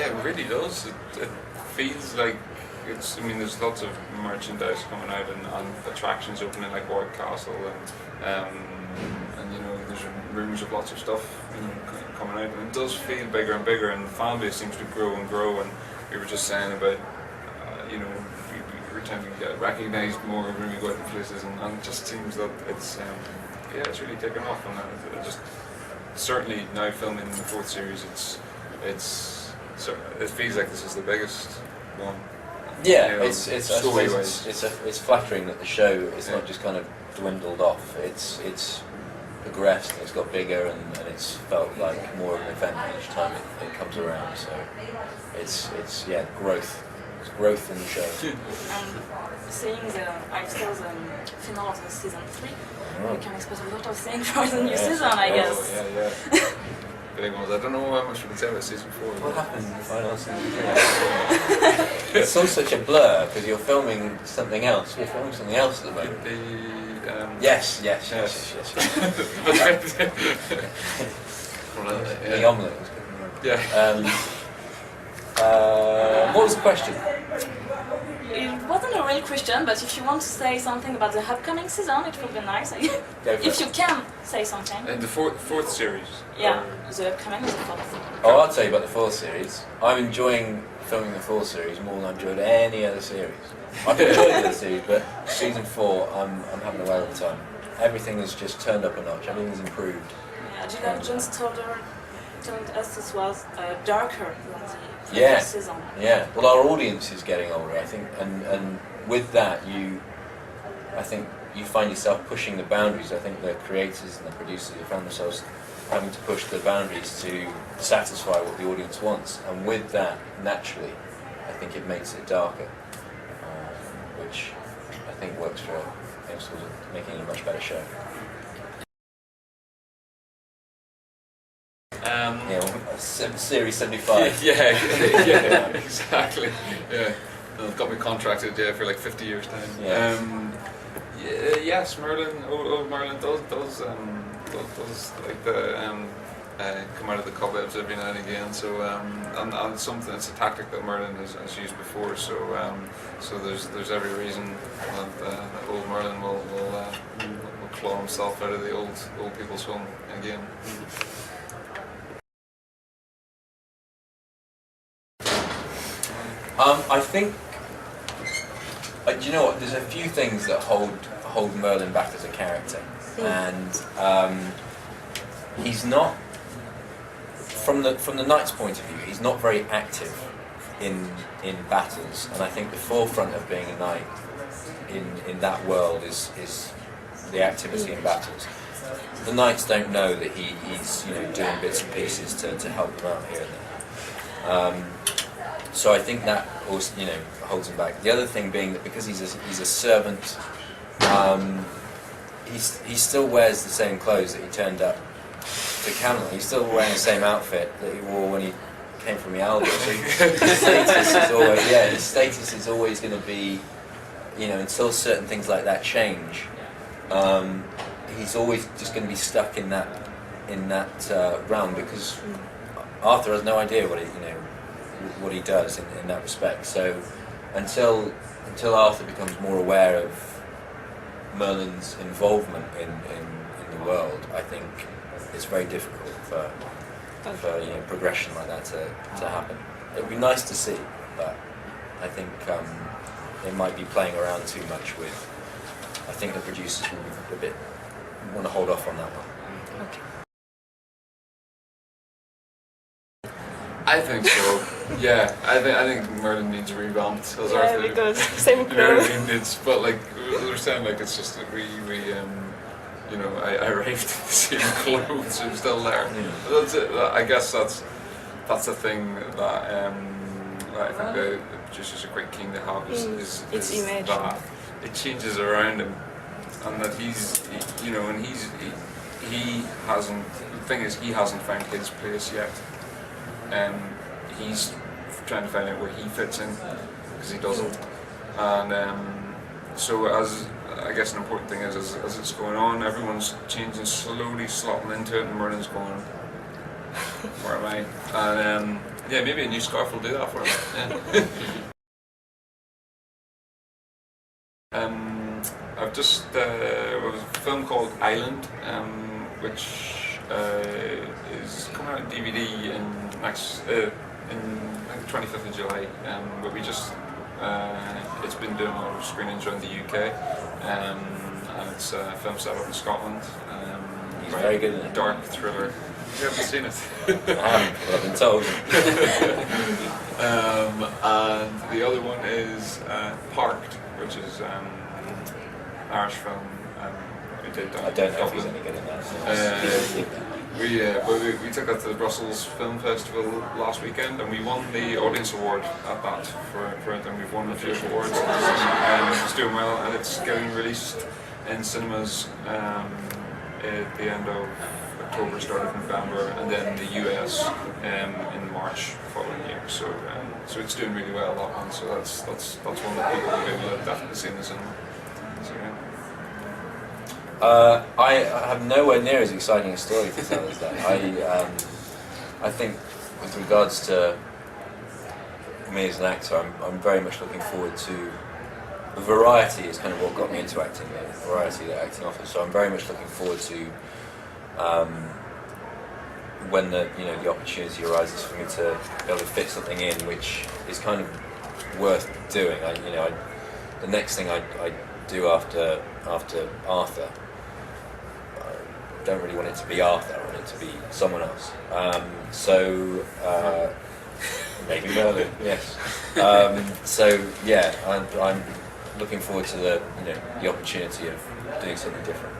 Yeah, it really does. It feels like it's. I mean, there's lots of merchandise coming out and attractions opening like White Castle and you know there's rumours of lots of stuff coming out, and it does feel bigger and bigger, and the fan base seems to grow and grow. And we were just saying about you know we're trying to get recognised more when we go out to places, and it just seems that it's yeah, it's really taken off, and it just certainly now filming in the fourth series, it feels like this is the biggest one. Yeah, you know, it's flattering that the show is not just kind of dwindled off. It's progressed. It's got bigger, and it's felt like more of an event each time it comes around. So it's growth. It's growth in the show. Seeing I'm still the finale of the season 3. We can expect a lot of things for the new season, I guess. Yeah. Big ones. I don't know how much we can say about season 4. What happened in the final season? It's all such a blur because you're filming something else. We're filming something else at the moment. Yes. That's right. The omelette was good. Yeah. What was the question? It wasn't a real question, but if you want to say something about the upcoming season, it would be nice. If you can say something. In the fourth series? Yeah, the upcoming is the fourth. Oh, I'll tell you about the fourth series. I'm enjoying filming the fourth series more than I've enjoyed any other series. I've enjoyed the other series, but season 4, I'm having a whale of a time. Everything has just turned up a notch. Everything's improved. Yeah, Julia Jones told us this was darker than the first season. Yeah. Well, our audience is getting older, I think, and with that, I think you find yourself pushing the boundaries. I think the creators and the producers have found themselves having to push the boundaries to satisfy what the audience wants, and with that, naturally, I think it makes it darker, which I think works for making a much better show. Series 75. Yeah, exactly. Yeah, they've got me contracted for like 50 years time. Yeah. Yes, Merlin. Old Merlin does like the come out of the cobwebs every now and again. So and something, it's a tactic that Merlin has used before. So there's every reason that old Merlin will claw himself out of the old people's home again. I think, do you know what? There's a few things that hold Merlin back as a character, and he's not, from the knight's point of view, he's not very active in battles, and I think the forefront of being a knight in that world is the activity in battles. The knights don't know that he's doing bits and pieces to help them out here and there. So I think that also holds him back. The other thing being that because he's a servant, he still wears the same clothes that he turned up to Camelot. He's still wearing the same outfit that he wore when he came from the Alba. So his status is always going to be, until certain things like that change. He's always just going to be stuck in that realm because Arthur has no idea what he does in that respect. So until Arthur becomes more aware of Merlin's involvement in the world, I think it's very difficult for progression like that to happen. It would be nice to see, but I think they might be playing around too much with. I think the producers will want to hold off on that one. Okay. I think so. Yeah, I think Merlin needs revamped as Arthur. Because same clothes. But like we were saying, like it's just that I raved the same clothes are still there. That's it. I guess that's the thing that I think the producers are quite keen to have is image. That it changes around him, and that he hasn't. The thing is, he hasn't found his place yet. He's trying to find out where he fits in because he doesn't, and so as I guess an important thing is as it's going on, everyone's changing slowly, slopping into it, and Merlin's going, where am I? And Yeah, maybe a new scarf will do that for him. Yeah. I've just it was a film called Island, which is coming out on DVD in next in I think 25th of July. But we just it's been doing a lot of screenings around the UK, and it's a film set up in Scotland. He's very good at it. Dark thriller. You haven't seen it? I haven't, but I've been told. And the other one is Parked, which is Irish film. We did. I don't know if he's any good at that. We took that to the Brussels Film Festival last weekend, and we won the audience award at that for it, and we've won a few awards. It's doing well, and it's getting released in cinemas at the end of October, start of November, and then the US in March following year. So it's doing really well, that one. So that's one that people will have definitely seen in the cinema. So, yeah. I have nowhere near as exciting a story to tell as that. I think with regards to me as an actor, I'm very much looking forward to the variety is kind of what got me into acting, the variety that acting offers. So I'm very much looking forward to when the opportunity arises for me to be able to fit something in which is kind of worth doing. The next thing I do after Arthur, I don't really want it to be Arthur. I want it to be someone else. Maybe Merlin. Yes. So yeah, I'm looking forward to the opportunity of doing something different.